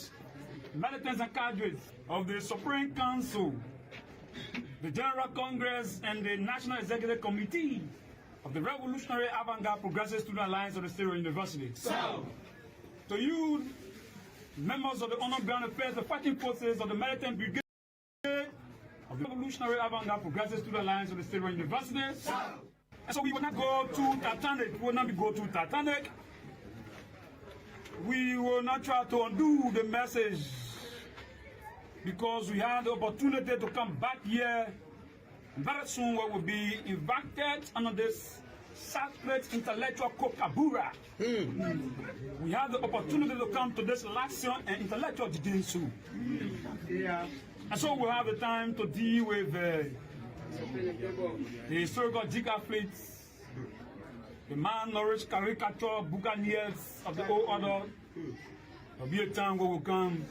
members, militants and cadres of the Supreme Council, the General Congress, and the National Executive Committee of the Revolutionary Avant-Garde Progressive Student Alliance of the State University. So, to you, members of the Honor Ground Affairs, the fighting forces of the Militant Brigade of the Revolutionary Avant-Garde Progressive Student Alliance of the State University. And so we will not go too Titanic. We will not go too Titanic. We will not try to undo the message because we had the opportunity to come back here. Very soon we will be invited under this sacred intellectual Kokabura. We have the opportunity to come to this election and intellectual Jidinsu. And so we have the time to deal with the historical decathlete, the malnourished caricature buccaneers of the old order. There will be a time where we'll come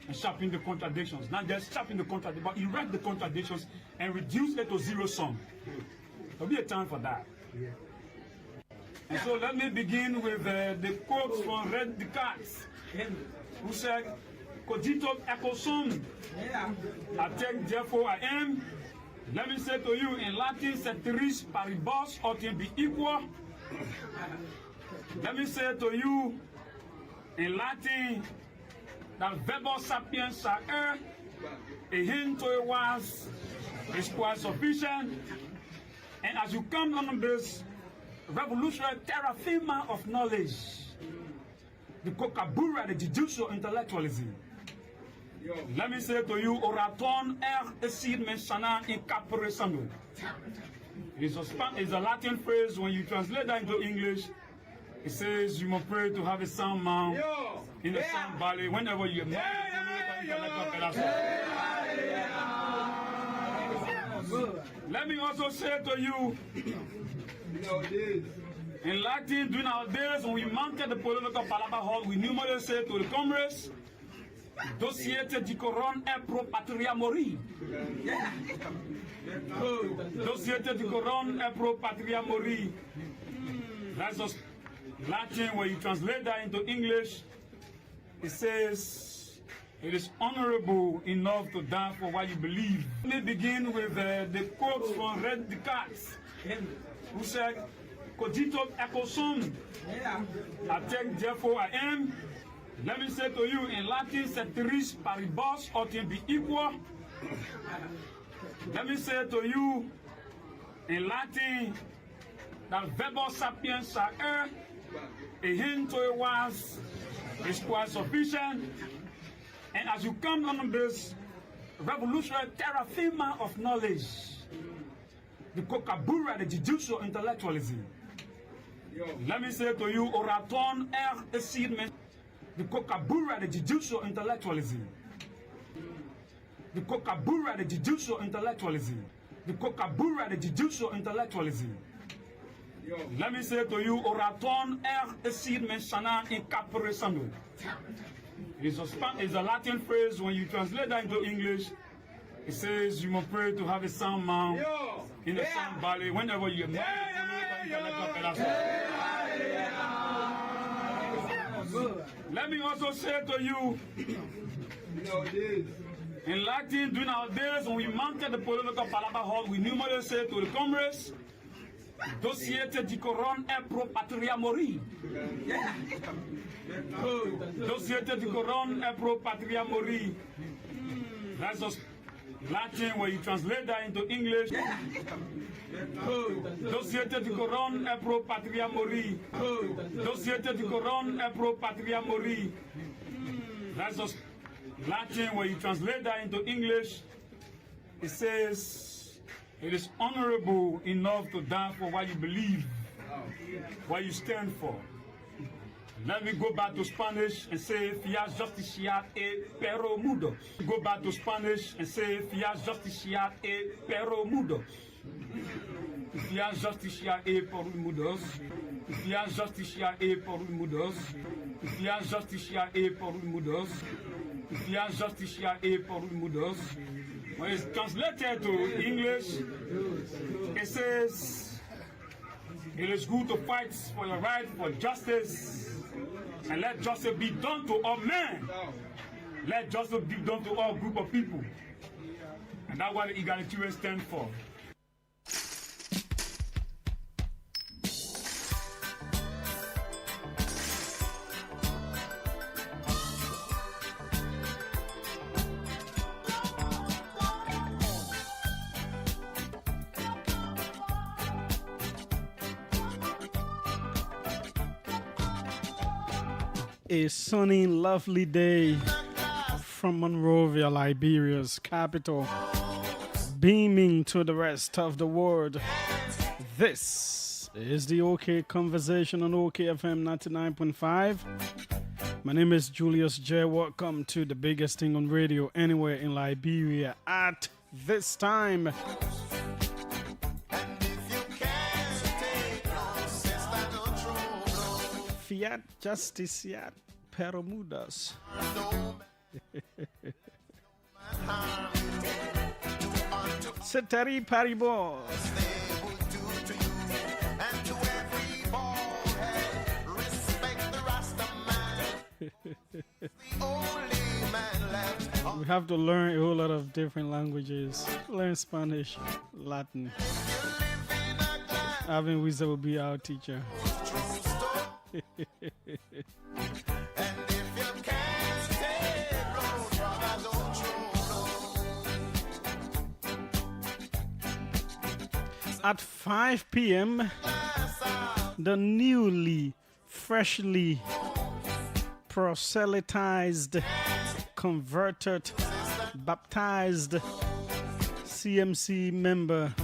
and sharpen the contradictions. Not just sharpen the contradictions, but erect the contradictions and reduce it to zero sum. There will be a time for that. And so let me begin with the quotes from Red Descartes, who said, Cogito ergo sum, I take therefore I am. Let me say to you in Latin, ceteris paribus ought to be equal. Let me say to you in Latin, that verbal sapiens are a hint to a was is quite sufficient. And as you come on this revolutionary terra firma of knowledge, the Kokabura, the judicial intellectualism, let me say to you, oraton esid mentionan in capere sano. It's a Latin phrase. When you translate that into English, it says you must pray to have a sound mouth in a sound body whenever you Let me also say to you, in Latin, during our days, when we mounted the political Palaba Hall, we normally say to the comrades, Dosiete di coron e pro patria mori. Dosiete di coron e pro patria mori. That's just Latin. When you translate that into English, it says, it is honorable enough to die for what you believe. Let me begin with the quotes from Red Descartes, who said, Cogito ergo sum, I take therefore I am. Let me say to you in Latin, ceteris paribus ought to be equal. Let me say to you in Latin, that verbal sapiens are a hint to a was is quite sufficient. And as you come on this revolutionary terra firma of knowledge, the Kokabura, the judicial intellectualism, let me say to you, oraton esid men. The Kokabura, the judicial intellectualism. The Kokabura, the judicial intellectualism. The Kokabura, the judicial intellectualism. Let me say to you, oraton esid mentionan in capere sano. It's a Latin phrase. When you translate that into English, it says you must pray to have a sound mouth in a sound body whenever you Let me also say to you, in Latin, during our days, when we mounted the political Palaba Hall, we normally say to the comrades, Dosiete di coron e pro patria mori. Dosiete di coron e pro patria mori. That's just Latin. When you translate that into English, Dosiete di coron e pro patria mori. Dosiete di coron e pro patria mori. That's just Latin. When you translate that into English, it says, it is honorable enough to die for what you believe, what you stand for. Let me go back to Spanish and say, fiat justiciat e pero mudos. Go back to Spanish and say, fiat justiciat e pero mudos. Fiat justiciat e por mudos. Fiat justiciat e por mudos. Fiat justiciat e por mudos. Fiat justiciat e por mudos. When it's translated to English, it says, it is good to fight for your right, for justice, and let justice be done to all men. let justice be done to all group of people. And that's what the egalitarians stand for. A sunny, lovely day from Monrovia, Liberia's capital, beaming to the rest of the world. This is the OK Conversation on OK FM 99.5. My name is Julius J. Welcome to the biggest thing on radio anywhere in Liberia at this time. Fiat Justiciat Permudas. Ceteri Paribos. We have to learn a whole lot of different languages. Learn Spanish, Latin. Alvin Wizard will be our teacher. At 5 p.m., the newly, freshly proselytized, converted, baptized CMC member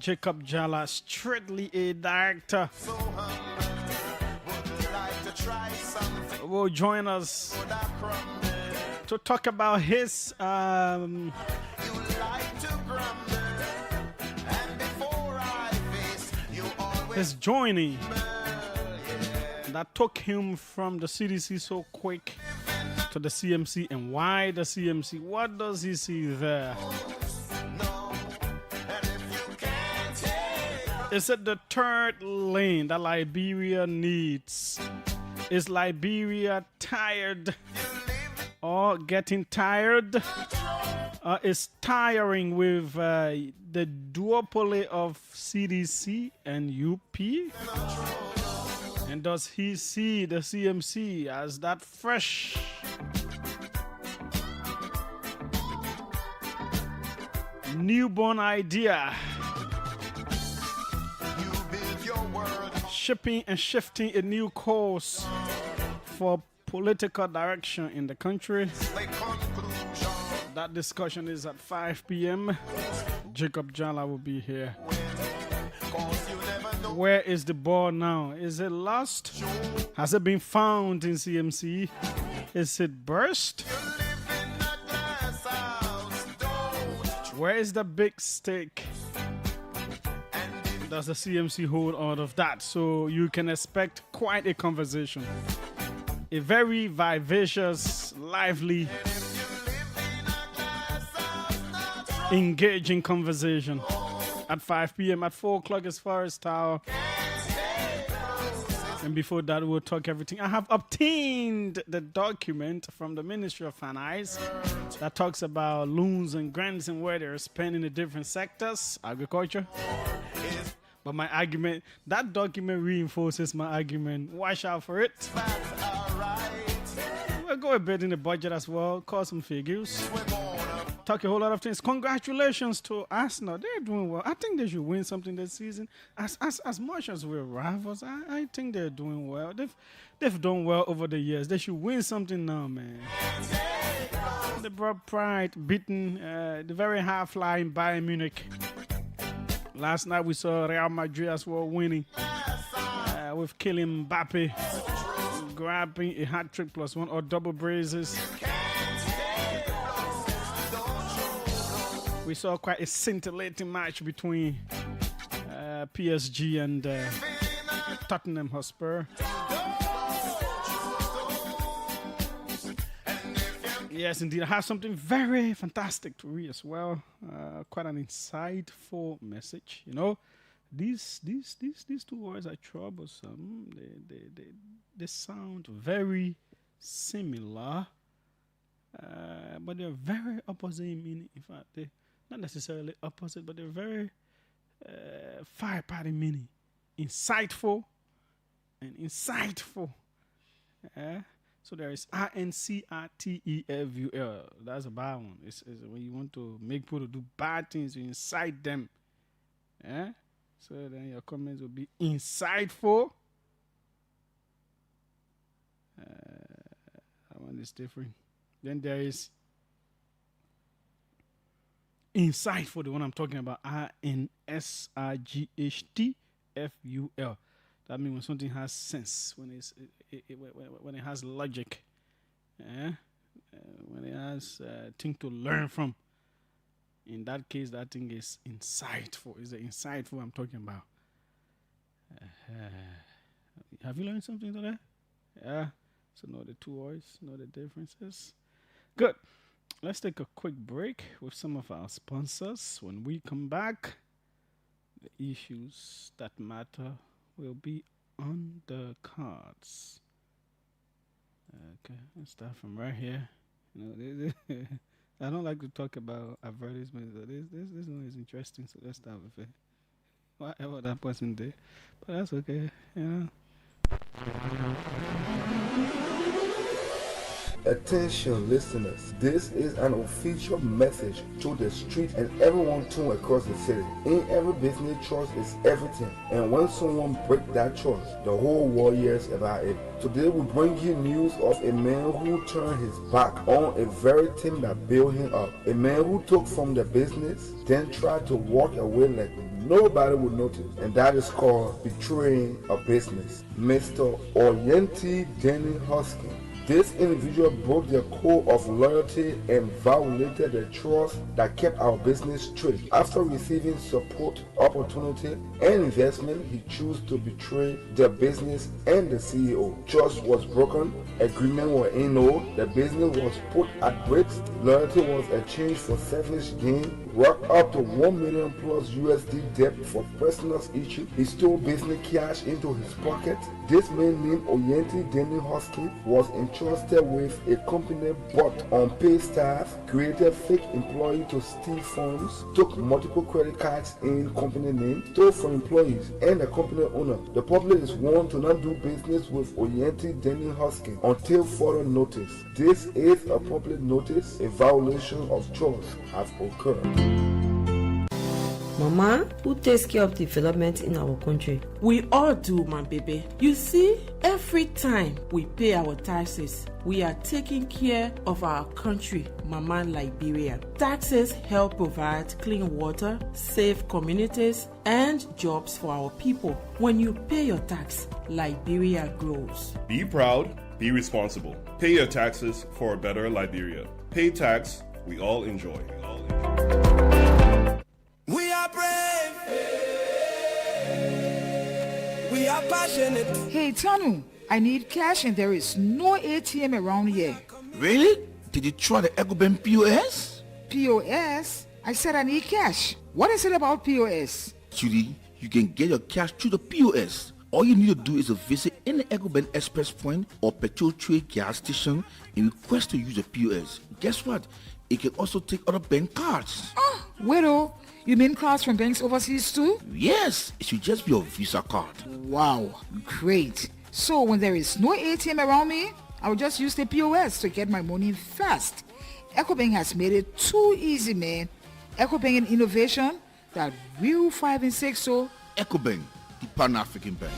Jacob Jala, straightly a director, will join us to talk about his journey that took him from the CDC so quick to the CMC, and why the CMC? What does he see there? Is it the third lane that Liberia needs? Is Liberia tired or getting tired? Is tiring with the duopoly of CDC and UP? And does he see the CMC as that fresh newborn idea, shipping and shifting a new course for political direction in the country? That discussion is at 5 p.m. Jacob Jala will be here. Where is the ball now? Is it lost? Has it been found in CMC? Is it burst? Where is the big stake? Does the CMC hold out of that? So you can expect quite a conversation. A very vivacious, lively, engaging conversation at 5 p.m. At 4 o'clock is Forest Tower. And before that, we'll talk everything. I have obtained the document from the Ministry of Finance that talks about loans and grants and where they're spent in the different sectors, agriculture. But my argument, that document reinforces my argument. Watch out for it. We'll go a bit in the budget as well, call some figures. Talk a whole lot of things. Congratulations to Arsenal. They're doing well. I think they should win something this season. As much as we're rivals, I think they're doing well. They've done well over the years. They should win something now, man. They brought pride, beating the very high-flying Bayern Munich. Last night we saw Real Madrid as well winning with Kylian Mbappe grabbing a hat-trick plus one or double braces. We saw quite a scintillating match between PSG and Tottenham Hotspur. Yes, indeed. I have something very fantastic to read as well. Quite an insightful message. You know, these two words are troublesome. They sound very similar. but they're very opposite in meaning. In fact, they're not necessarily opposite, but they're very fire-party meaning. Insightful and insightful. So there is INCITEFUL. That's a bad one. It's when you want to make people do bad things, you incite them. So then your comments will be insightful. That one is different. Then there is insightful, the one I'm talking about. INSIGHTFUL. That means when something has sense, when it has logic, when it has thing to learn from. In that case, that thing is insightful. It's the insightful I'm talking about. Have you learned something today? Yeah. So know the two words, know the differences. Good. Let's take a quick break with some of our sponsors. When we come back, the issues that matter will be on the cards. Okay, let's start from right here. I don't like to talk about advertisements. This one is interesting, so let's start with it. Whatever that person did, but that's okay. Attention listeners, this is an official message to the street and everyone tuned across the city. In every business, trust is everything, and when someone breaks that trust, the whole world hears about it. Today we bring you news of a man who turned his back on a very team that built him up. A man who took from the business, then tried to walk away like nobody would notice, and that is called betraying a business. Mr. Oyenti Denny Hoskin. This individual broke the code of loyalty and violated the trust that kept our business straight. After receiving support, opportunity, and investment, he chose to betray the business and the CEO. Trust was broken, agreement was annulled, the business was put at risk, loyalty was exchanged for selfish gain, worked up to $1 million plus USD debt for personal issues. He stole business cash into his pocket. This man named Oyenti Denny Hoskin was entrusted with a company but unpaid staff, created fake employees to steal funds, took multiple credit cards in company name, stole from employees and the company owner. The public is warned to not do business with Oyenti Denny Hoskin until further notice. This is a public notice. A violation of trust has occurred. Mama, who takes care of development in our country? We all do, my baby. You see, every time we pay our taxes, we are taking care of our country, Mama Liberia. Taxes help provide clean water, safe communities, and jobs for our people. When you pay your tax, Liberia grows. Be proud, be responsible. Pay your taxes for a better Liberia. Pay tax, we all enjoy. We are brave. We are passionate. Hey, Tanu, I need cash and there is no ATM around here. Really? Did you try the EcoBank POS? POS? I said I need cash. What is it about POS? Judy, you can get your cash through the POS. All you need to do is to visit any EcoBank Express Point or Petrol Trade gas station and request to use the POS. Guess what? It can also take other bank cards. Oh, widow. You mean cards from banks overseas too? Yes, it should just be your Visa card. Wow, great. So when there is no ATM around me, I will just use the POS to get my money fast. EcoBank has made it too easy, man. EcoBank, an innovation that will 5 and 6 so. EcoBank, the Pan-African Bank.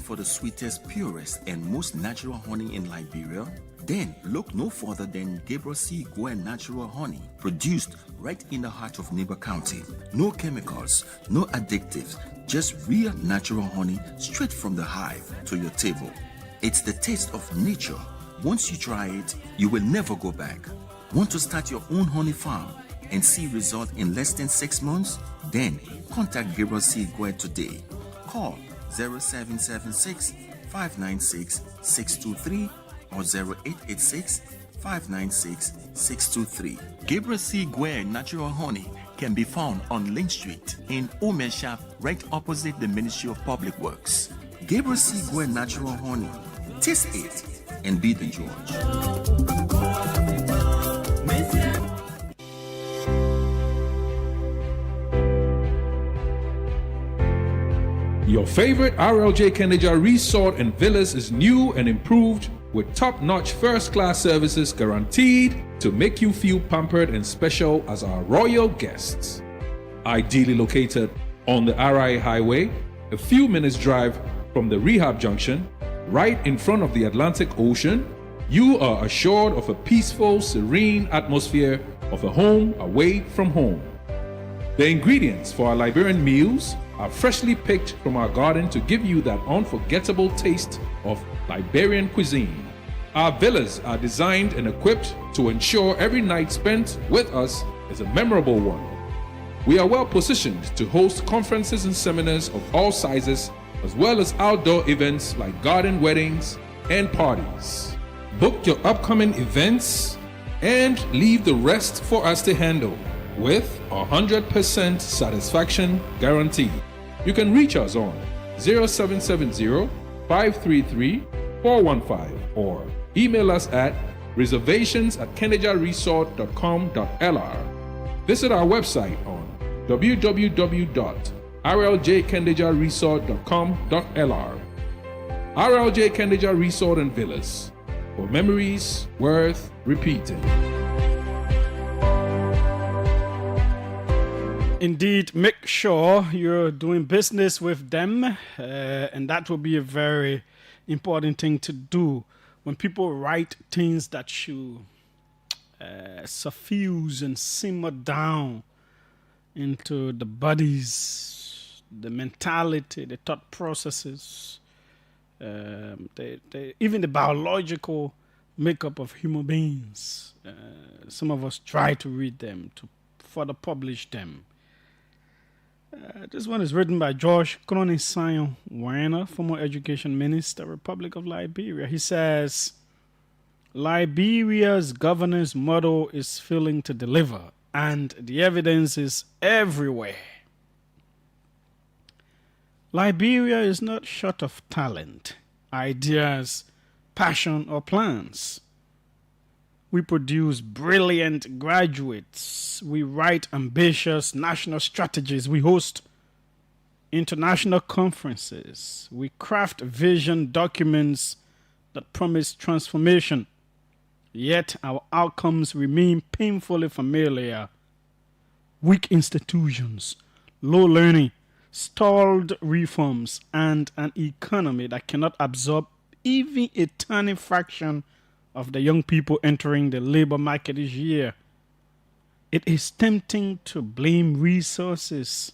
For the sweetest, purest, and most natural honey in Liberia? Then look no further than Gabriel C. Gwen Natural Honey, produced right in the heart of Neighbor County. No chemicals, no additives, just real natural honey straight from the hive to your table. It's the taste of nature. Once you try it, you will never go back. Want to start your own honey farm? and see results in less than 6 months? Then contact Gabriel C. Gwe today. Call 0776 596 623 or 0886 596 623. Gabriel C. Gwe Natural Honey can be found on Link Street in Omenshaft, right opposite the Ministry of Public Works. Gabriel C. Gwe Natural Honey. Taste it and be the judge. Your favorite RLJ Kendeja Resort and Villas is new and improved with top-notch first-class services guaranteed to make you feel pampered and special as our royal guests. Ideally located on the RI Highway, a few minutes drive from the rehab junction, right in front of the Atlantic Ocean, you are assured of a peaceful, serene atmosphere of a home away from home. The ingredients for our Liberian meals are freshly picked from our garden to give you that unforgettable taste of Liberian cuisine. Our villas are designed and equipped to ensure every night spent with us is a memorable one. We are well positioned to host conferences and seminars of all sizes, as well as outdoor events like garden weddings and parties. Book your upcoming events and leave the rest for us to handle with 100% satisfaction guarantee. You can reach us on 0770-533-415 or email us at reservations@kendejaresort.com.lr. Visit our website on www.rljkendejaresort.com.lr. RLJ Kendeja Resort and Villas, for memories worth repeating. Indeed, make sure you're doing business with them, and that will be a very important thing to do. When people write things that should suffuse and simmer down into the bodies, the mentality, the thought processes, even the biological makeup of human beings. Some of us try to read them, to further publish them. This one is written by George Kronisayon Werner, former Education Minister, Republic of Liberia. He says, Liberia's governance model is failing to deliver, and the evidence is everywhere. Liberia is not short of talent, ideas, passion, or plans. We produce brilliant graduates. We write ambitious national strategies. We host international conferences. We craft vision documents that promise transformation. Yet our outcomes remain painfully familiar. Weak institutions, low learning, stalled reforms, and an economy that cannot absorb even a tiny fraction of the young people entering the labor market this year. It is tempting to blame resources,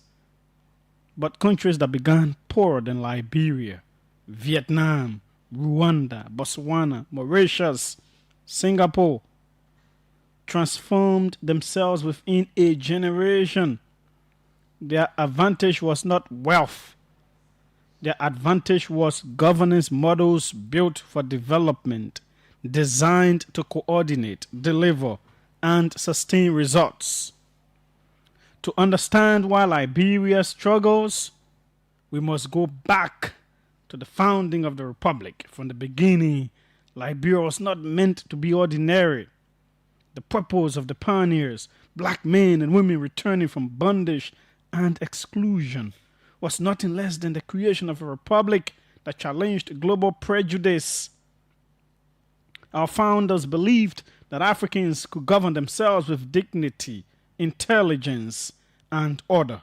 but countries that began poorer than Liberia, Vietnam, Rwanda, Botswana, Mauritius, Singapore, transformed themselves within a generation. Their advantage was not wealth. Their advantage was governance models built for development, designed to coordinate, deliver, and sustain results. To understand why Liberia struggles, we must go back to the founding of the Republic. From the beginning, Liberia was not meant to be ordinary. The purpose of the pioneers, black men and women returning from bondage and exclusion, was nothing less than the creation of a republic that challenged global prejudice. Our founders believed that Africans could govern themselves with dignity, intelligence, and order.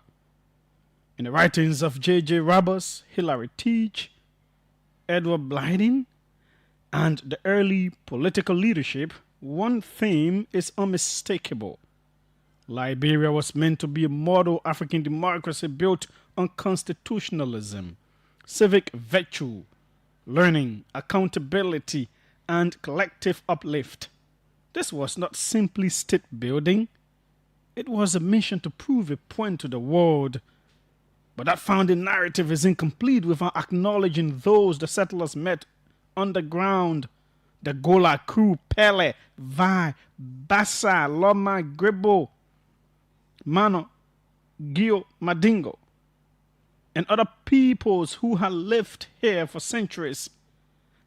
In the writings of J.J. Roberts, Hilary Teach, Edward Blyden, and the early political leadership, one theme is unmistakable. Liberia was meant to be a model African democracy built on constitutionalism, civic virtue, learning, accountability, and collective uplift. This was not simply state building. It was a mission to prove a point to the world. But that founding narrative is incomplete without acknowledging those the settlers met underground. The Gola crew, Pele, Vai, Bassa, Loma, Grebo, Mano, Gio, Madingo, and other peoples who had lived here for centuries.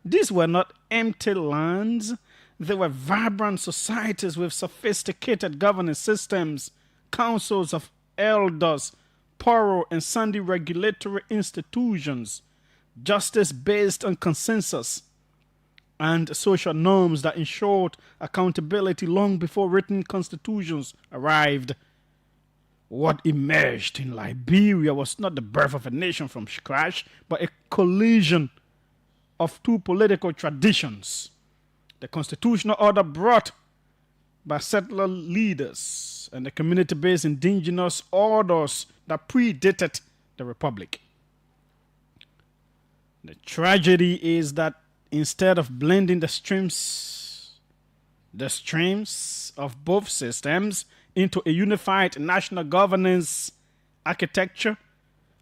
These were not empty lands. They were vibrant societies with sophisticated governance systems, councils of elders, poro and sandy regulatory institutions, justice based on consensus, and social norms that ensured accountability long before written constitutions arrived. What emerged in Liberia was not the birth of a nation from scratch, but a collision of two political traditions. The constitutional order brought by settler leaders and the community-based indigenous orders that predated the republic. The tragedy is that instead of blending the streams of both systems into a unified national governance architecture,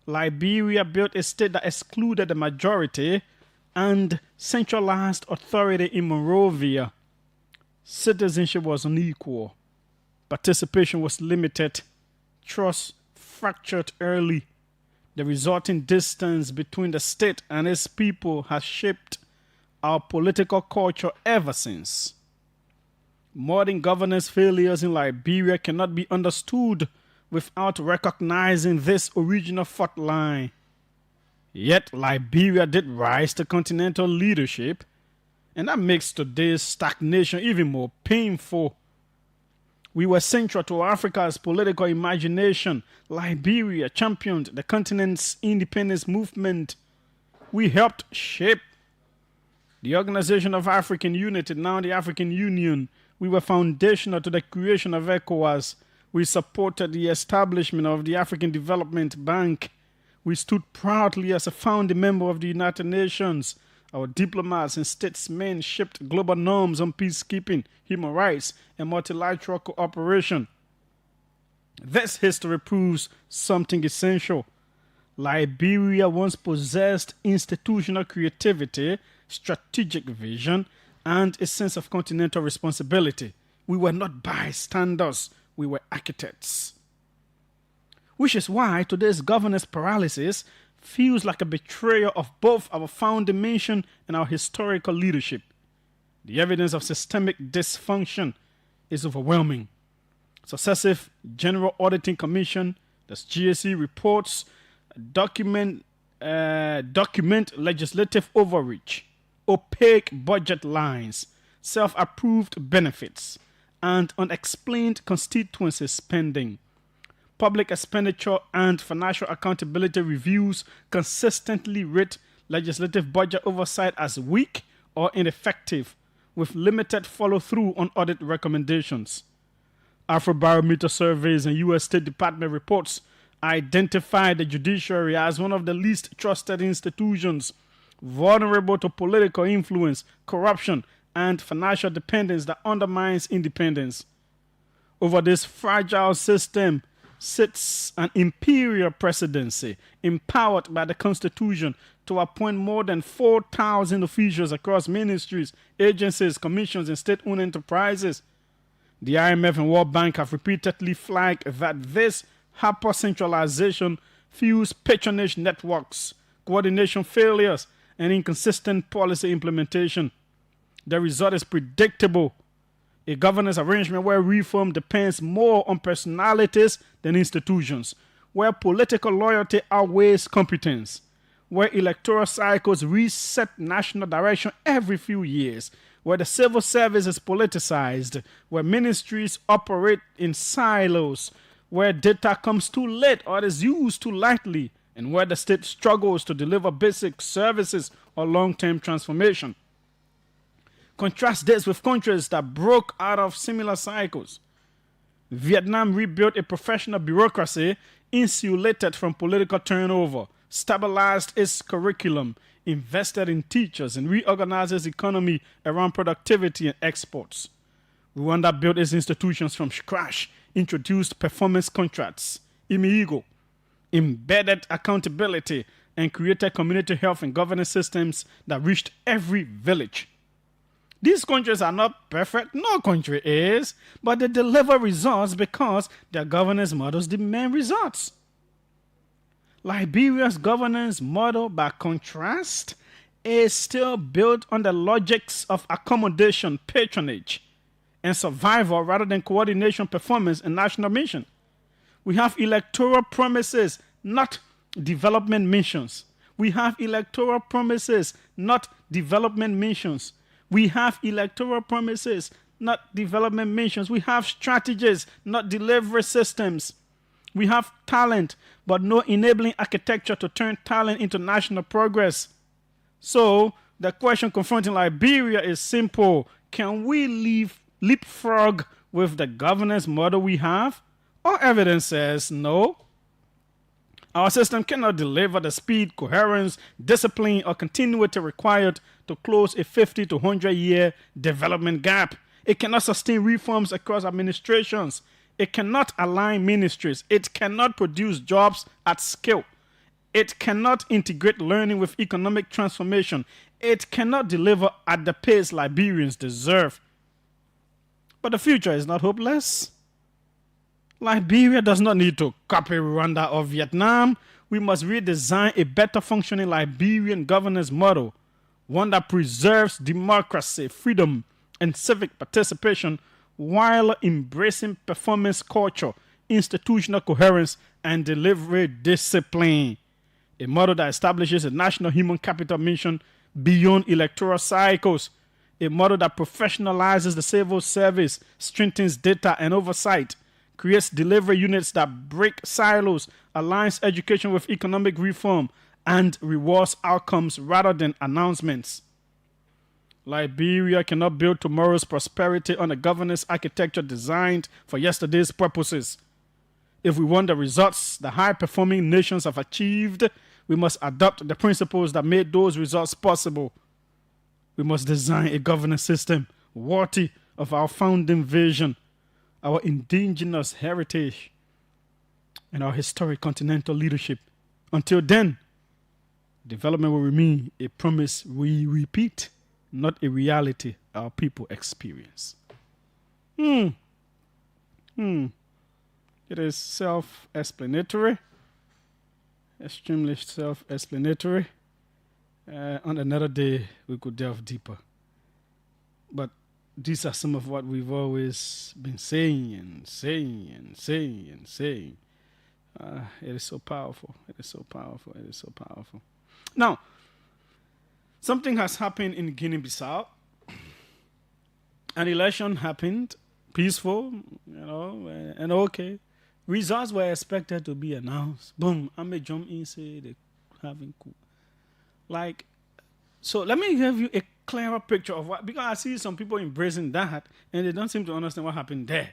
Liberia built a state that excluded the majority and centralized authority in Monrovia. Citizenship was unequal. Participation was limited. Trust fractured early. The resulting distance between the state and its people has shaped our political culture ever since. Modern governance failures in Liberia cannot be understood without recognizing this original fault line. Yet Liberia did rise to continental leadership, and that makes today's stagnation even more painful. We were central to Africa's political imagination. Liberia championed the continent's independence movement. We helped shape the Organization of African Unity, now the African Union. We were foundational to the creation of ECOWAS. We supported the establishment of the African Development Bank. We stood proudly as a founding member of the United Nations. Our diplomats and statesmen shaped global norms on peacekeeping, human rights, and multilateral cooperation. This history proves something essential. Liberia once possessed institutional creativity, strategic vision, and a sense of continental responsibility. We were not bystanders, we were architects. Which is why today's governance paralysis feels like a betrayal of both our founding mission and our historical leadership. The evidence of systemic dysfunction is overwhelming. Successive General Auditing Commission, that's GSC reports, document legislative overreach, opaque budget lines, self-approved benefits, and unexplained constituency spending. Public expenditure and financial accountability reviews consistently rate legislative budget oversight as weak or ineffective, with limited follow-through on audit recommendations. Afrobarometer surveys and U.S. State Department reports identify the judiciary as one of the least trusted institutions, vulnerable to political influence, corruption, and financial dependence that undermines independence. Over this fragile system sits an imperial presidency empowered by the Constitution to appoint more than 4,000 officials across ministries, agencies, commissions, and state-owned enterprises. The IMF and World Bank have repeatedly flagged that this hyper-centralization fuels patronage networks, coordination failures, and inconsistent policy implementation. The result is predictable. A governance arrangement where reform depends more on personalities than institutions, where political loyalty outweighs competence, where electoral cycles reset national direction every few years, where the civil service is politicized, where ministries operate in silos, where data comes too late or is used too lightly, and where the state struggles to deliver basic services or long-term transformation. Contrast this with countries that broke out of similar cycles. Vietnam rebuilt a professional bureaucracy insulated from political turnover, stabilized its curriculum, invested in teachers, and reorganized its economy around productivity and exports. Rwanda built its institutions from scratch, introduced performance contracts, IMIGO, embedded accountability, and created community health and governance systems that reached every village. These countries are not perfect, no country is, but they deliver results because their governance models demand results. Liberia's governance model, by contrast, is still built on the logics of accommodation, patronage, and survival rather than coordination, performance, and national mission. We have electoral promises, not development missions. We have electoral promises, not development missions. We have electoral promises, not development missions. We have strategies, not delivery systems. We have talent, but no enabling architecture to turn talent into national progress. So, the question confronting Liberia is simple. Can we leapfrog with the governance model we have? All evidence says no. Our system cannot deliver the speed, coherence, discipline, or continuity required to close a 50 to 100-year development gap. It cannot sustain reforms across administrations. It cannot align ministries. It cannot produce jobs at scale. It cannot integrate learning with economic transformation. It cannot deliver at the pace Liberians deserve. But the future is not hopeless. Liberia does not need to copy Rwanda or Vietnam. We must redesign a better functioning Liberian governance model, one that preserves democracy, freedom, and civic participation while embracing performance culture, institutional coherence, and delivery discipline. A model that establishes a national human capital mission beyond electoral cycles. A model that professionalizes the civil service, strengthens data and oversight, creates delivery units that break silos, aligns education with economic reform, and rewards outcomes rather than announcements. Liberia cannot build tomorrow's prosperity on a governance architecture designed for yesterday's purposes. If we want the results the high-performing nations have achieved, we must adopt the principles that made those results possible. We must design a governance system worthy of our founding vision, our indigenous heritage, and our historic continental leadership. Until then, development will remain a promise we repeat, not a reality our people experience. It is self-explanatory, extremely self-explanatory. On another day, we could delve deeper. But these are some of what we've always been saying and saying and saying and saying. It is so powerful. It is so powerful. It is so powerful. Now, something has happened in Guinea-Bissau. An election happened, peaceful, and okay. Results were expected to be announced. Boom, I may jump in, say they're having coup. So let me give you a clearer picture of what, because I see some people embracing that and they don't seem to understand what happened there.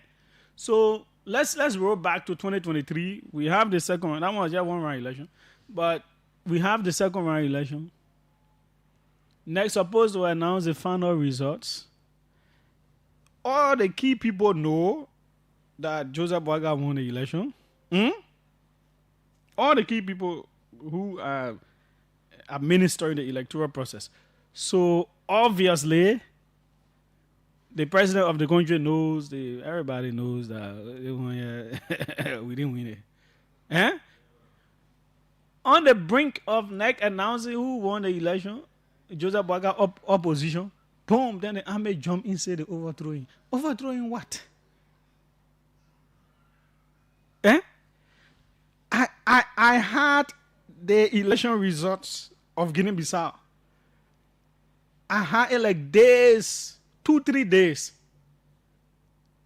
So let's roll back to 2023. We have the second round. That one was just one round election. But we have the second round election. Next, supposed to announce the final results. All the key people know that Joseph Boaga won the election. All the key people who are administering the electoral process. So obviously, the president of the country knows, everybody knows that we didn't win it. On the brink of NEC announcing who won the election, Joseph Boaga opposition, boom, then the army jump inside the overthrowing. Overthrowing what? I had the election results of Guinea-Bissau. I had it like days, 2-3 days.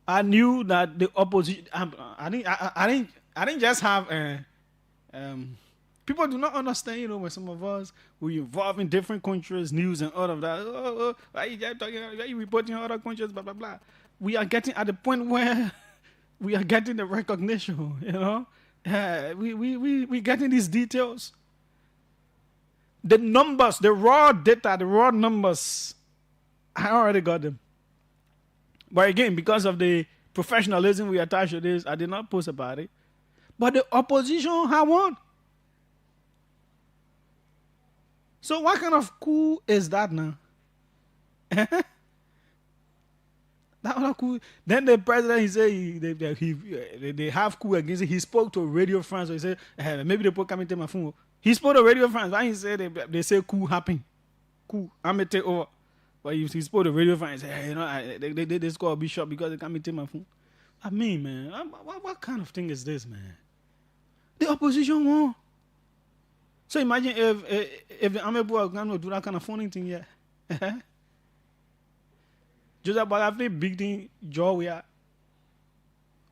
I knew that the opposition. I didn't just have. People do not understand, when some of us we involved in different countries, news and all of that. Why are you reporting on other countries? Blah blah blah. We are getting at the point where we are getting the recognition. We getting these details. The numbers, the raw data, the raw numbers, I already got them. But again, because of the professionalism we attach to this. I did not post about it. But the opposition had won. So what kind of coup is that now? That was cool. Then the president, he said they have coup against it. He spoke to Radio France. So he said, maybe the people come and take my phone. He spoke to Radio France. Why he said they say coup happened. Coup. I'm going to take over. But he spoke to Radio France. He said, hey, they score a bishop because they can't take my phone. I mean, man, what kind of thing is this, man? The opposition won. So imagine if the army boy can do that kind of funny thing, yeah. Joseph Boaga big thing, Julius.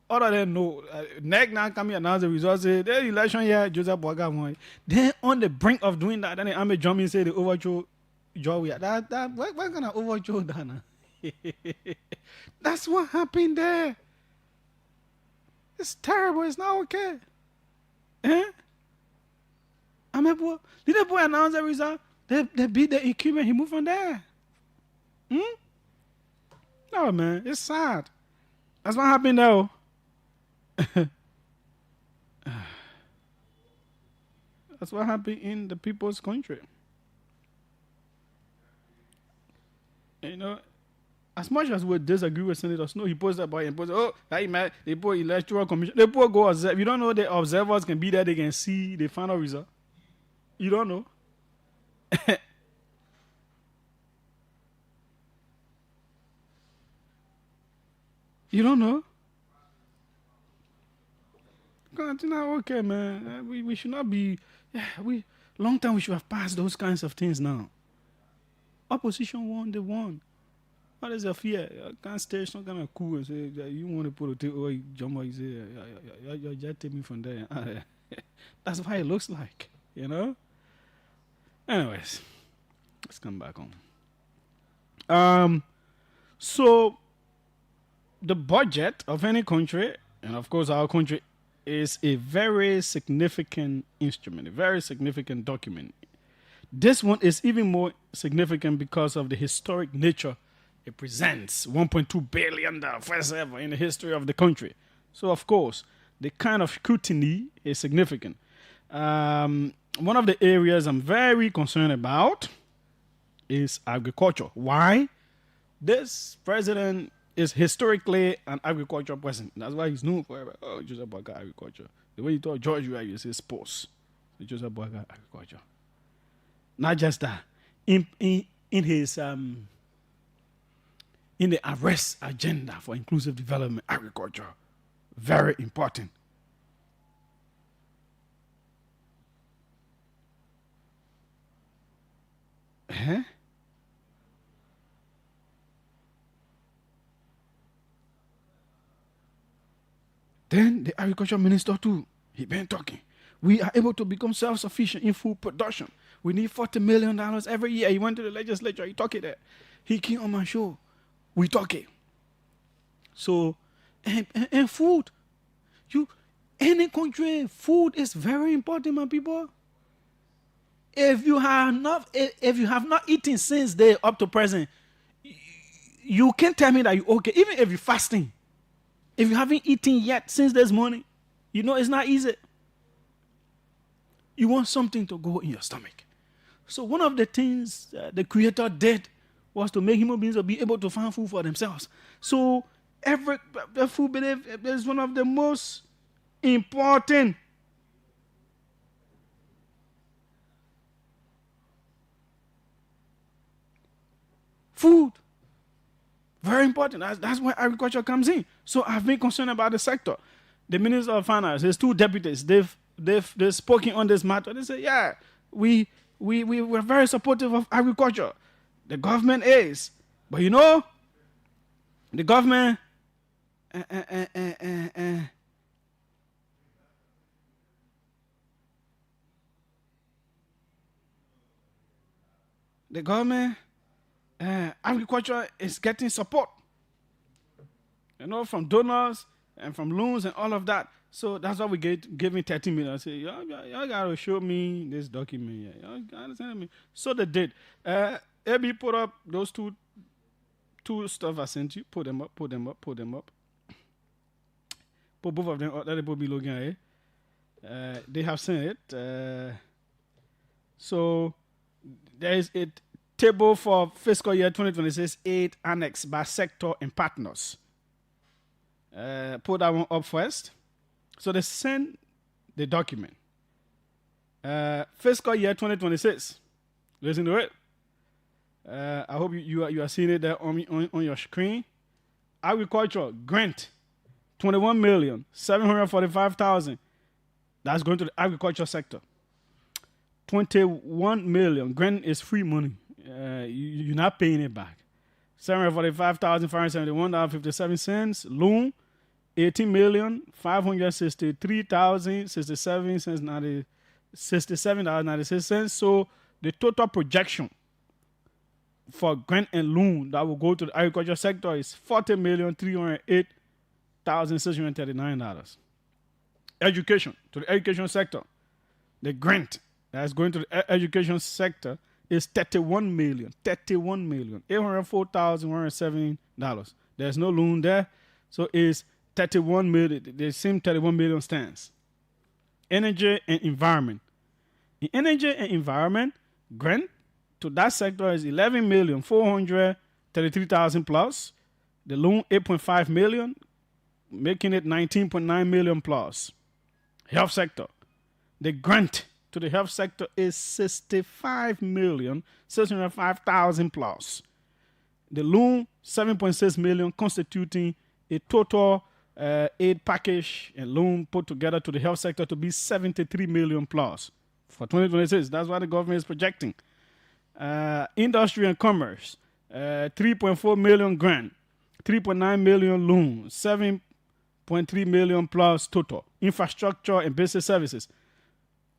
Other than no, next now come here announce the results. Say the election here, Joseph Boaga won. Then on the brink of doing that, then the army jump in and say they overthrow Julius. That what kind of overthrow that now? That's what happened there. It's terrible. It's not okay. Army boy, did the boy announce the result? They beat the equipment. He moved from there. No, man, it's sad. That's what happened, though. That's what happened in the people's country. You know, as much as we disagree with Senator Snow, he posted about it and posted, oh, hey, man, they put electoral commission. They put go observe. You don't know the observers can be there, they can see the final result. You don't know. You don't know? It's not okay, man. We should not be. Long time we should have passed those kinds of things now. Opposition won, they won. What is the fear? You can't stay some kind of cool and say you want to put a thing, oh, Jumbo, you say, you just take me from there. That's what it looks like, you know? Anyways, let's come back on. So, the budget of any country, and of course our country, is a very significant instrument, a very significant document. This one is even more significant because of the historic nature it presents. $1.2 billion, first ever in the history of the country. So, of course, the kind of scrutiny is significant. One of the areas I'm very concerned about is agriculture. Why? This president is historically an agricultural person. That's why he's known for Joseph Boaga agriculture. The way you talk George, you say sports. Joseph Boaga agriculture. Not just that. In his in the arrest agenda for inclusive development, agriculture, very important. Then the agriculture minister too, he been talking. We are able to become self-sufficient in food production. We need $40 million every year. He went to the legislature, he talked it there. He came on my show. We talk it. So, and food. Any country, food is very important, my people. If you have not eaten since day up to present, you can't tell me that you're okay. Even if you're fasting. If you haven't eaten yet since this morning, you know it's not easy. You want something to go in your stomach. So one of the things the Creator did was to make human beings to be able to find food for themselves. So the food belief is one of the most important. Food. Very important. That's where agriculture comes in. So I've been concerned about the sector. The Minister of Finance, his two deputies, they've spoken on this matter. They say, yeah, we're very supportive of agriculture. The government is. But you know, the government agriculture is getting support, you know, from donors and from loans and all of that. So that's why we giving 30 million. I say, y'all gotta show me this document. Y'all gotta send me. So they did. AB put up those two stuff I sent you. Put them up. Put both of them, let the be looking at it. They have seen it. So there is a table for fiscal year 2026 aid annexed by sector and partners. Put that one up first. So they send the document. Fiscal year 2026. Listen to it. I hope you are seeing it there on your screen. Agriculture grant 21,745,000. That's going to the agriculture sector. 21 million grant is free money. You're not paying it back. $745,571.57. Loan 18,563,067.96. So the total projection for grant and loan that will go to the agriculture sector is $40,308,639. Education, to the education sector, the grant that's going to the education sector is $31,804,107. There's no loan there, so it's 31 million. The same 31 million stands. Energy and environment. In energy and environment, grant to that sector is 11,433,000 plus. The loan 8.5 million, making it 19.9 million plus. Health sector. The grant to the health sector is 65,605,000 plus. The loan 7.6 million, constituting a total aid package and loan put together to the health sector to be 73 million plus for 2026. That's what the government is projecting. Industry and commerce, 3.4 million grant, 3.9 million loan, 7.3 million plus total. Infrastructure and business services,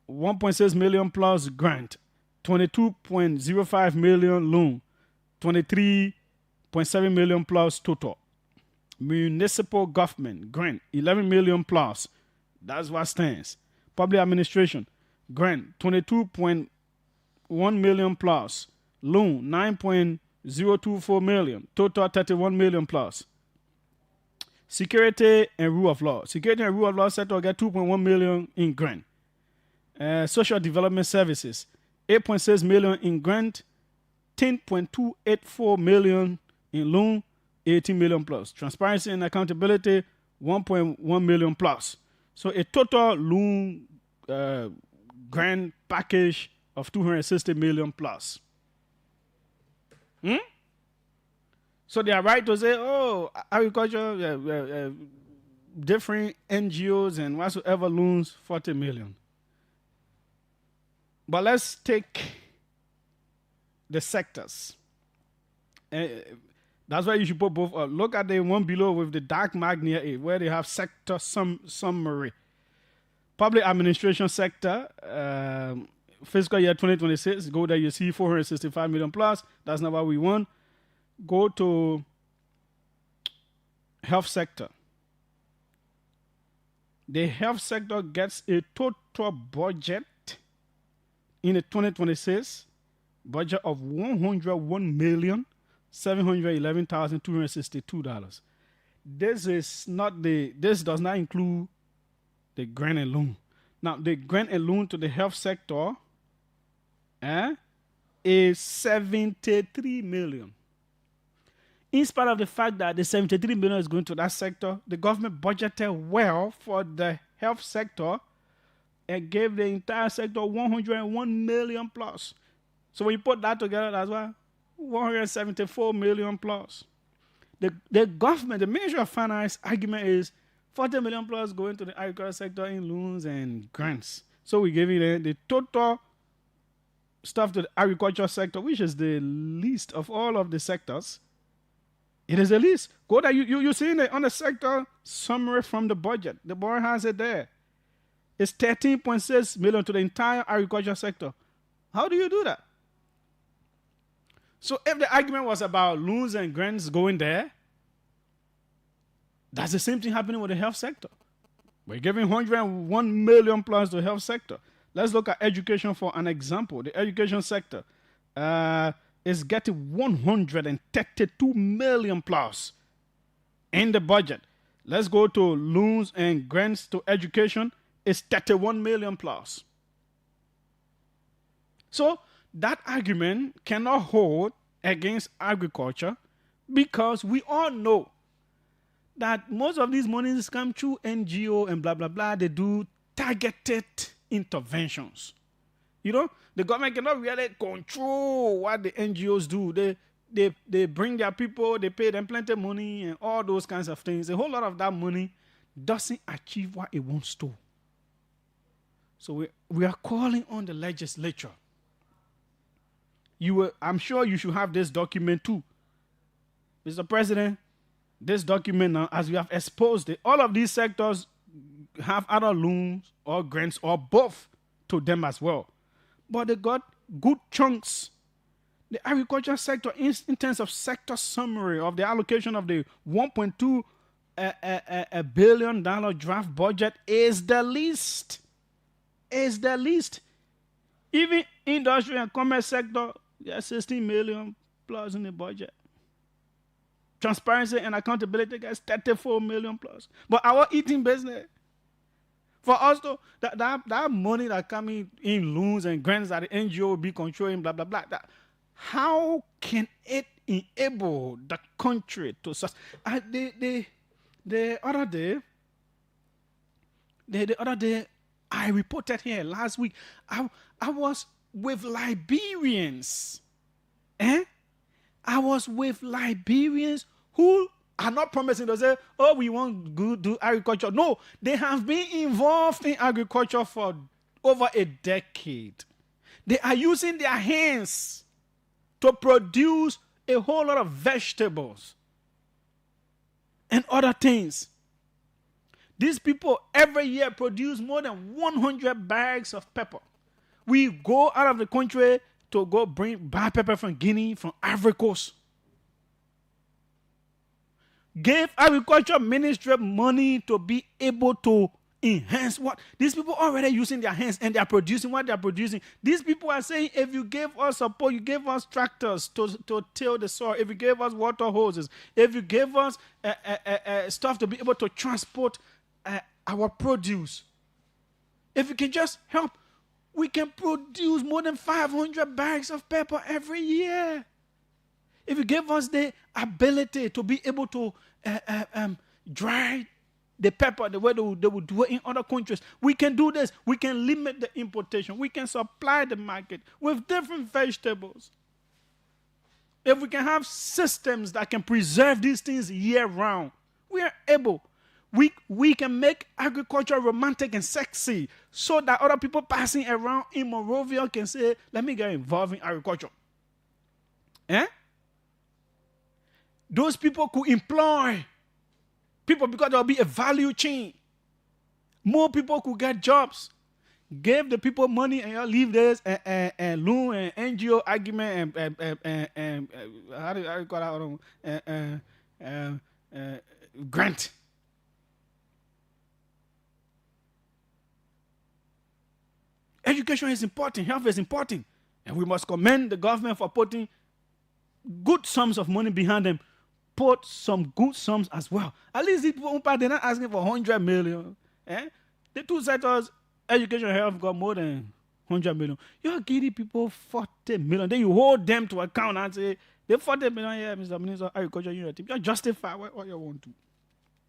1.6 million plus grant, 22.05 million loan, 23.7 million plus total. Municipal government grant 11 million plus. That's what stands. Public administration grant 22.1 million plus. Loan 9.024 million. Total 31 million plus. Security and rule of law. Security and rule of law sector get 2.1 million in grant. Social development services 8.6 million in grant, 10.284 million in loan, 18 million plus. Transparency and accountability 1.1 million plus. So a total loan grant package of 260 million plus. So they are right to say, oh, agriculture, different NGOs and whatsoever loans 40 million. But let's take the sectors. That's why you should put both up. Look at the one below with the dark mark near it, where they have sector summary. Public administration sector, fiscal year 2026, go there, you see 465 million plus. That's not what we want. Go to health sector. The health sector gets a total budget in the 2026 budget of $101,711,262. This does not include the grant and loan. Now, the grant and loan to the health sector is 73 million. In spite of the fact that the 73 million is going to that sector, the government budgeted well for the health sector and gave the entire sector 101 million plus. So when you put that together, that's why 174 million plus. The government, the Ministry of Finance argument is 40 million plus going to the agriculture sector in loans and grants. So we give it the total stuff to the agriculture sector, which is the least of all of the sectors. It is the least. Go there, you see it on the sector summary from the budget. The board has it there. It's 13.6 million to the entire agriculture sector. How do you do that? So if the argument was about loans and grants going there, that's the same thing happening with the health sector. We're giving 101 million plus to the health sector. Let's look at education for an example. The education sector is getting 132 million plus in the budget. Let's go to loans and grants to education. It's 31 million plus. So that argument cannot hold against agriculture because we all know that most of these monies come through NGO and blah, blah, blah. They do targeted interventions. You know, the government cannot really control what the NGOs do. They bring their people, they pay them plenty of money and all those kinds of things. A whole lot of that money doesn't achieve what it wants to. So we are calling on the legislature. I'm sure you should have this document too. Mr. President, this document now, as we have exposed it, all of these sectors have other loans or grants or both to them as well. But they got good chunks. The agriculture sector, in terms of sector summary of the allocation of the $1.2 billion draft budget, is the least. Is the least. Even industry and commerce sector, there's 16 million plus in the budget. Transparency and accountability gets 34 million plus. But our eating business, for us to, that money that coming in loans and grants that the NGO will be controlling, blah, blah, blah, how can it enable the country to the other day, I reported here last week, I was with Liberians. I was with Liberians who are not promising to say, oh, we want to do agriculture. No, they have been involved in agriculture for over a decade. They are using their hands to produce a whole lot of vegetables and other things. These people every year produce more than 100 bags of pepper. We go out of the country to go buy pepper from Guinea, from Ivory Coast. Gave agriculture ministry money to be able to enhance what these people are already using their hands and they are producing what they are producing. These people are saying, if you gave us support, you gave us tractors to till the soil, if you gave us water hoses, if you gave us stuff to be able to transport our produce, if you can just help, we can produce more than 500 bags of pepper every year. If you give us the ability to be able to dry the pepper the way they would do it in other countries, we can do this. We can limit the importation. We can supply the market with different vegetables. If we can have systems that can preserve these things year round, we are able. We can make agriculture romantic and sexy so that other people passing around in Monrovia can say, let me get involved in agriculture. Those people could employ people because there will be a value chain. More people could get jobs. Give the people money and you leave this and loan and NGO argument and how do you call that? Grant. Education is important. Health is important. And we must commend the government for putting good sums of money behind them. Put some good sums as well. At least these people, they're not asking for 100 million. The two sectors, education and health, got more than 100 million. You're giving people 40 million. Then you hold them to account and say, the 40 million, yeah, Mr. Minister, agriculture, you justify what you want to.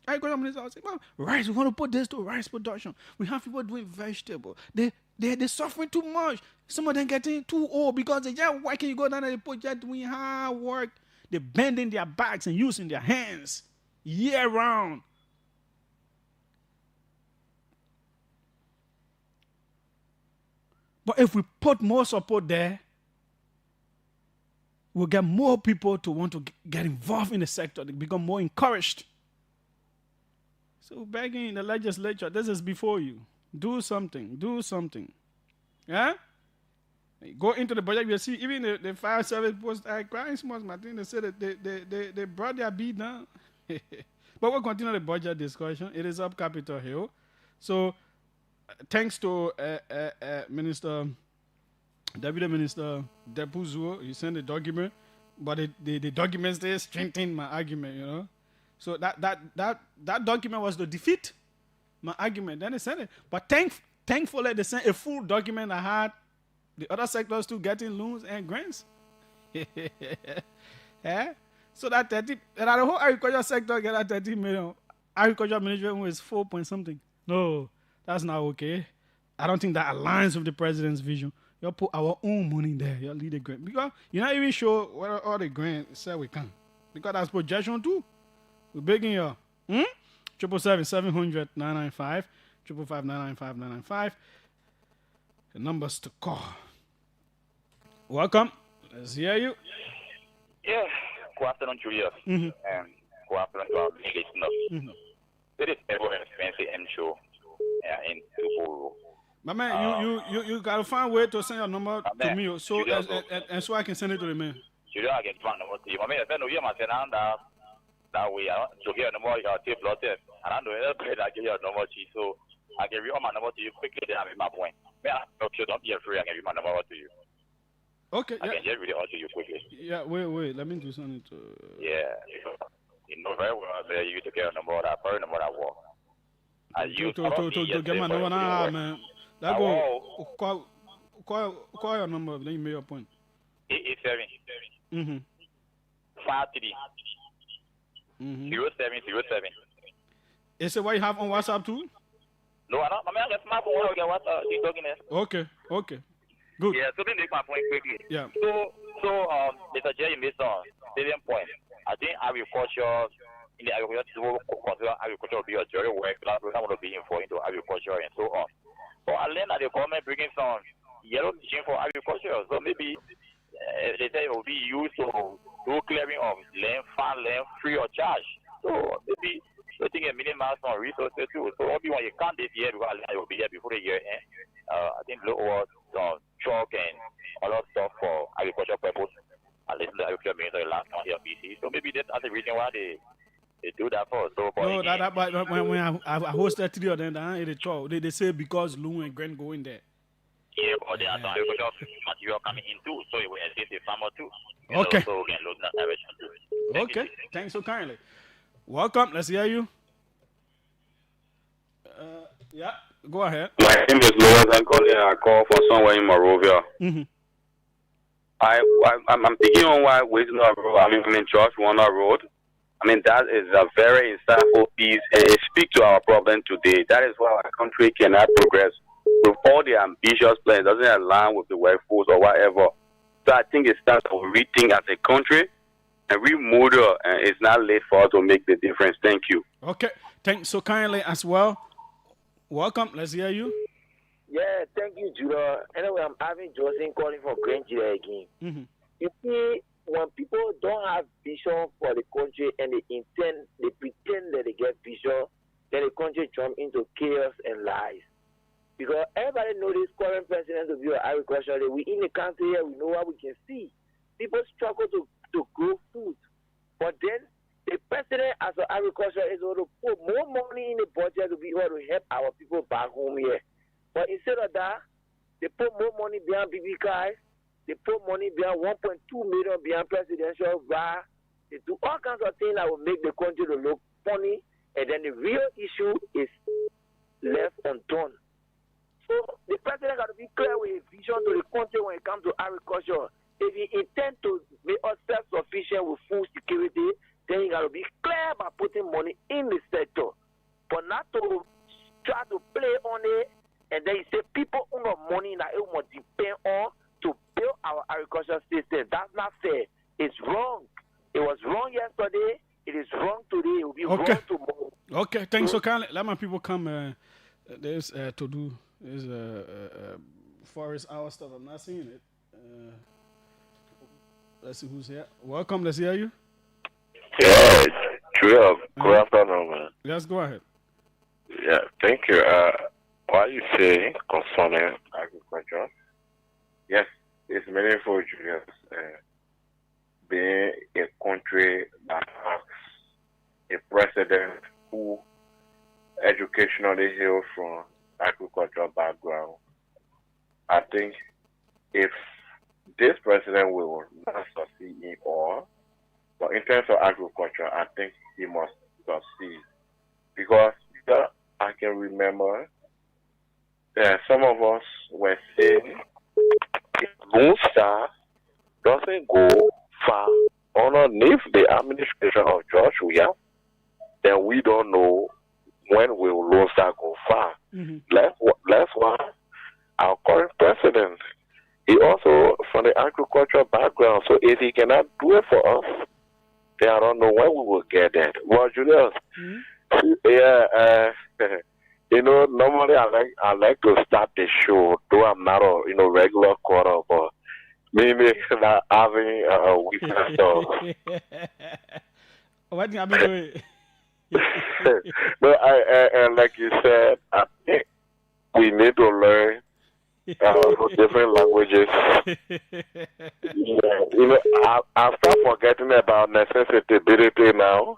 Agriculture minister will say, well, rice, we want to put this to rice production. We have people doing vegetable. They're suffering too much. Some of them getting too old because they just working. You go down and they put just doing hard work. They're bending their backs and using their hands year round. But if we put more support there, we'll get more people to want to get involved in the sector. They become more encouraged. So begging in the legislature, this is before you. Do something. Do something. Yeah? Go into the budget, you'll see even the fire service post crying small, Martin, they said that they brought their beat down. But we'll continue the budget discussion. It is up Capitol Hill. So thanks to Deputy Minister Depuzuo, he sent the document, but the document still strengthened my argument, you know. So that document was to defeat my argument. Then they sent it. But thankfully, they sent a full document that had the other sectors too getting loans and grants. Yeah? So that the whole agriculture sector get that 30 million. Agriculture management was 4 point something. No, that's not okay. I don't think that aligns with the president's vision. You put our own money there. You lead the grant. Because you're not even sure whether all the grant said we can. Because that's projection too. We're begging you. 777-700-995. 555-995-995. The numbers to call. Welcome. Let's hear you. Yeah. Good afternoon, Julius. And good afternoon to our listeners. This is a very expensive M show in Tuburu. My man, you gotta find a way to send your number to me, so and so I can send it to the man. Julius, I can find number to you. My man, I know you must send that way. To get a number, you have to plot it. And I know I give you a number to you, so I can read my number to you quickly. Then I make my point. Yeah, okay, don't be afraid. I can read my number to you. Okay. I can just read it out to you quickly. Yeah, wait. Let me do something to. Yeah, you know very well that you took care of number that first number that walk. To get my number now, man. That go. Call your number. Then you make your point. 887. 53. 0707. Is it what you have on WhatsApp too? No, I don't. I got my phone on WhatsApp. You're talking there. Okay. Good. Yeah, so let me make my point quickly. Yeah. So Mr. Jerry made some salient point. I think agriculture in the agriculture consider agriculture to be a jury work. That's what I want to be for into agriculture and so on. So I learned that the government bringing some yellow machine for agriculture. So maybe they say it will be used to do clearing of land, farm land free of charge. So maybe I think a minimum some resources too. So maybe when you can't this year because it will be here before the year end. I think look over truck and other stuff for agriculture purpose. I listen to the agriculture minister last month here at BC. So maybe that's the reason why they do that for us. So, but when I hosted 3 of them, they say because loan and grant go in there. Yeah, but there are some agriculture material coming in too, so it will assist the farmer too. Okay. So we can look in that direction too. Okay. Thanks so kindly. Welcome. Let's hear you. Yeah. Go ahead. My name is Lewis. I'm calling. I call for somewhere in Morovia. I'm thinking on why Western Road. I'm in George Warner Road. I mean, that is a very insightful piece, and it speaks to our problem today. That is why our country cannot progress with all the ambitious plans. It doesn't align with the workforce or whatever. So I think it's time to rethink as a country and remodel, and it's not late for us to make the difference. Thank you. Okay. Thanks so kindly as well. Welcome. Let's hear you. Yeah, thank you, Judah. Anyway, I'm having Joseph calling for Granger again. You see, when people don't have vision for the country and they pretend that they get vision, then the country jump into chaos and lies. Because everybody knows this current president to be agriculture. We in the country here, we know what we can see. People struggle to grow food. But then the president as an agriculture is going to put more money in the budget to be able to help our people back home here. But instead of that, they put more money behind BBKs. They put money behind 1.2 million behind presidential VAR. They do all kinds of things that will make the country to look funny. And then the real issue is left undone. So the president got to be clear with his vision to the country when it comes to agriculture. If he intends to make us self-sufficient with food security, then he got to be clear about putting money in the sector. But not to try to play on it. And then you say people who have money that it must depend on to build our agricultural system. That's not fair. It's wrong. It was wrong yesterday. It is wrong today. It will be wrong tomorrow. Okay, thanks so kindly. Let my people come. There's to do is forest hour stuff. I'm not seeing it. Let's see who's here. Welcome. Let's hear you. Yeah, Julius. Good afternoon, man. Yes, go ahead. Yeah, thank you. What you say concerning agriculture, yes, it's meaningful, Julius. Being a country that has a president who educationally hails from agricultural background, I think if this president will not succeed in all, but in terms of agriculture, I think he must succeed. Because I can remember that some of us were saying if Lone Star doesn't go far underneath the administration of George Weah, then we don't know when will Lone Star go far. That's why our current president, he also from the agricultural background, so if he cannot do it for us, then I don't know when we will get that. Well, Julius, normally I like to start the show, though I'm not a regular caller, but maybe not having a weekend dog. What do you mean doing? No, and like you said, I think we need to learn different languages. I start forgetting about necessitability now.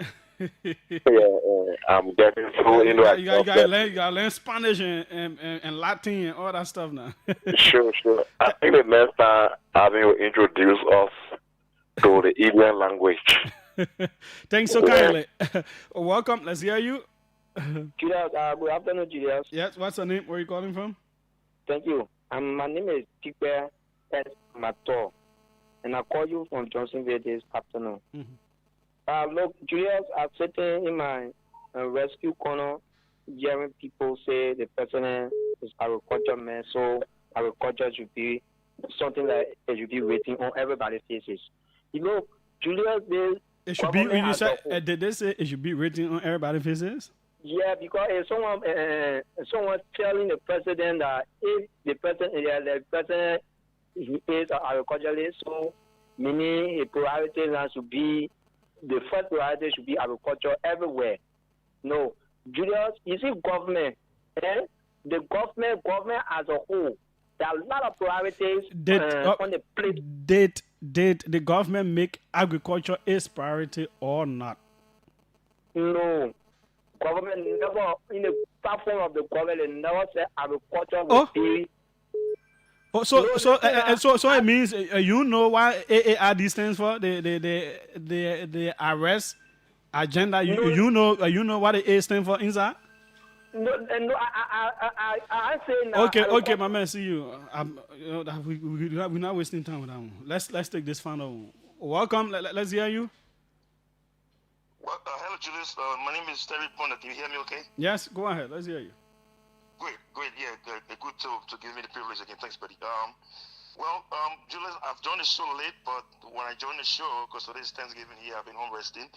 I'm getting so you gotta learn Spanish and Latin and all that stuff now. Sure. I think the next time I will introduce us to the Indian language. Thanks so kindly. Welcome. Let's hear you. Julius, good afternoon, Julius. Yes, what's your name? Where are you calling from? Thank you. My name is Tikpe S. Mato, and I call you from Johnsonville this afternoon. Look, Julius, I'm sitting in my rescue corner hearing people say the president is agriculture man, so agriculture should be something that it should be written on everybody's faces. Julius, it should be. You said, did they say it should be written on everybody's faces? Yeah, because if someone telling the president that if the president is an agriculturalist, so meaning a priority should be the first priority should be agriculture everywhere. No, Julius, you see government, the government as a whole, there are a lot of priorities on the plate. Did the government make agriculture its priority or not? No. Government never, in the platform of the government, never said agriculture will be. So it means you know why AARD stands for the arrest agenda. You know what the A stands for inside. No, I say now. Okay, my man. See you. We're not wasting time with that one. Let's take this final. Welcome. Let's hear you. Well, hello, Julius. My name is Terry Bonner. Can you hear me okay? Yes, go ahead. Let's hear you. Great. Yeah, good to give me the privilege again. Thanks, buddy. Julius, I've joined the show late, but when I joined the show, because today is Thanksgiving here, I've been home resting.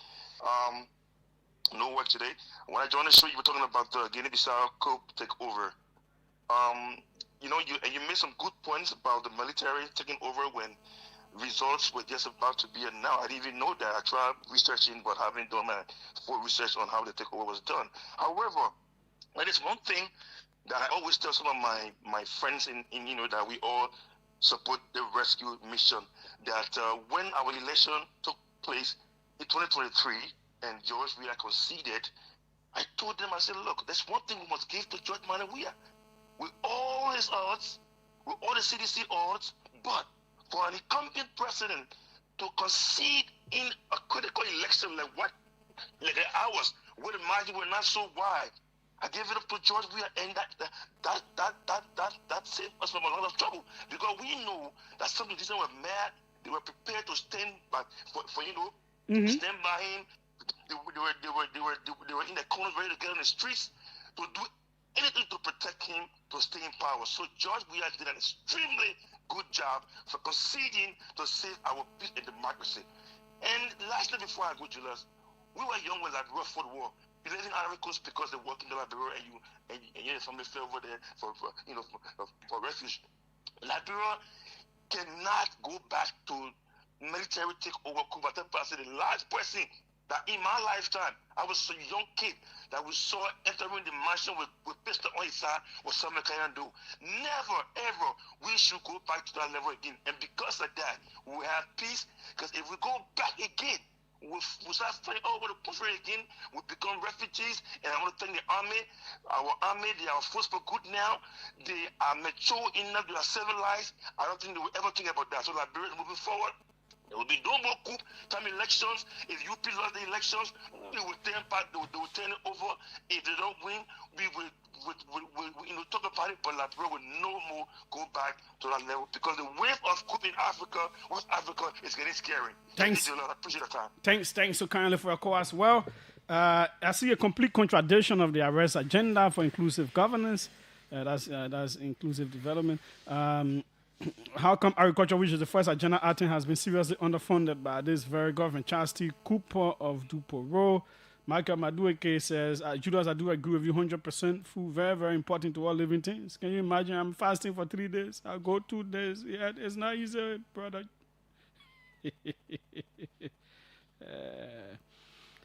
No work today. When I joined the show, you were talking about the Guinea-Bissau coup takeover. You made some good points about the military taking over when results were just about to be announced. I didn't even know that. I tried researching, but haven't done my full research on how the takeover was done. However, there is one thing that I always tell some of my friends in that we all support the rescue mission, that when our election took place in 2023 and George Weah conceded, I told them, I said, look, there's one thing we must give to George Weah. With all his odds, with all the CDC odds, but for an incumbent president to concede in a critical election like ours, where the margin were not so wide, I gave it up to George Weah, and that saved us from a lot of trouble, because we know that some of these were mad. They were prepared to stand by stand by him. They were in the corners ready to get on the streets to do anything to protect him to stay in power. So George Weah did an extremely good job for conceding to save our peace and democracy. And lastly, before I go, Julius, we were young when Liberia fought the war. 11 articles because they work in the Liberia and your family fell over there for refuge. Liberia cannot go back to military takeover coup. But the last person that in my lifetime, I was a young kid that we saw entering the mansion with pistol on his side was Samuel Kayando. Never, ever, we should go back to that level again. And because of that, we have peace. Because if we go back again, we start fighting all over the country again, we become refugees. And I want to thank the army. Our army, they are forced for good now. They are mature enough, they are civilized. I don't think they will ever think about that. So Liberia is moving forward. There will be no more coup time elections. If UP lost the elections, they will turn back, they will turn it over. If they don't win, we will talk about it, but Liberia will no more go back to that level because the wave of coup in Africa, West Africa, is getting scary. Thanks. I appreciate the time. Thanks so kindly for your call as well. I see a complete contradiction of the arrest agenda for inclusive governance. That's inclusive development. How come agriculture, which is the first agenda item, has been seriously underfunded by this very government? Charles T. Cooper of Duporo. Michael Madueke says, Julius, I do agree with you 100%. Food, very, very important to all living things. Can you imagine? I'm fasting for 3 days. I'll go 2 days. Yeah, it's not easy, brother.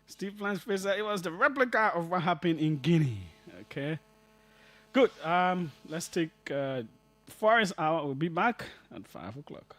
Steve Lansface said it was the replica of what happened in Guinea. Okay. Good. Let's take... Forest Hour will be back at 5 o'clock.